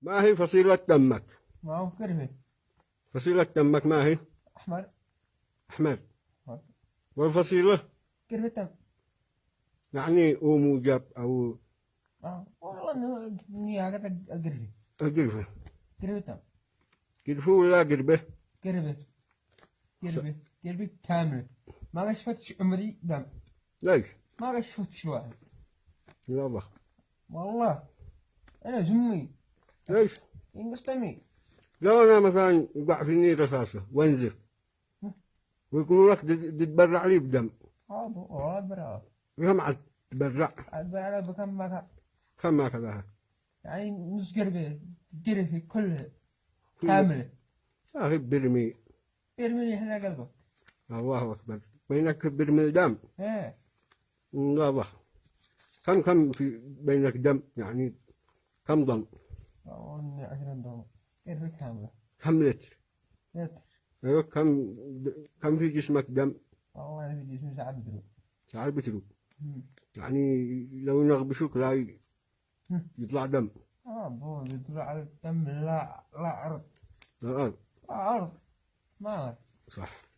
ما هي فصيلة دمك؟ ما هو كرفة. فصيلة دمك ما هي؟ أحمر. أحمر. والفصيلة؟ كرفة دم. يعني أو موجب أو والله إنه هكذا القرفة. قرفة. كرفة دم. قرفة ولا قربة؟ كرفة. كرفة. كرفة كاملة. ما قشفتش عمري دم. ليش؟ ما قشفتش الواحد. لا والله. والله أنا زمي. ليش؟ مسلمي. لو أنا مثلا يقع فيني رصاصة وانزف ويقولوا لك تتبرع لي بدم. والله أتبرع. كم عاد تبرع؟ أتبرع بكم ما كم ما كذا؟ يعني نص قرفة. قرفة كلها كاملة. أخي برمي. يرمي إحنا قلبك. الله أكبر. بينك برمي دم. إيه. لا والله. كم في بينك دم يعني كم ضم؟ والله 20 دولار. قرفة كاملة. كم لتر؟ لتر. أيوة كم في جسمك دم؟ والله في جسمي ساعات بدرو. تعال بتلو. يعني لو ينغبشوك لا يطلع دم. بو يطلع على الدم. لا عرض. الآن لا عرض. ما صح.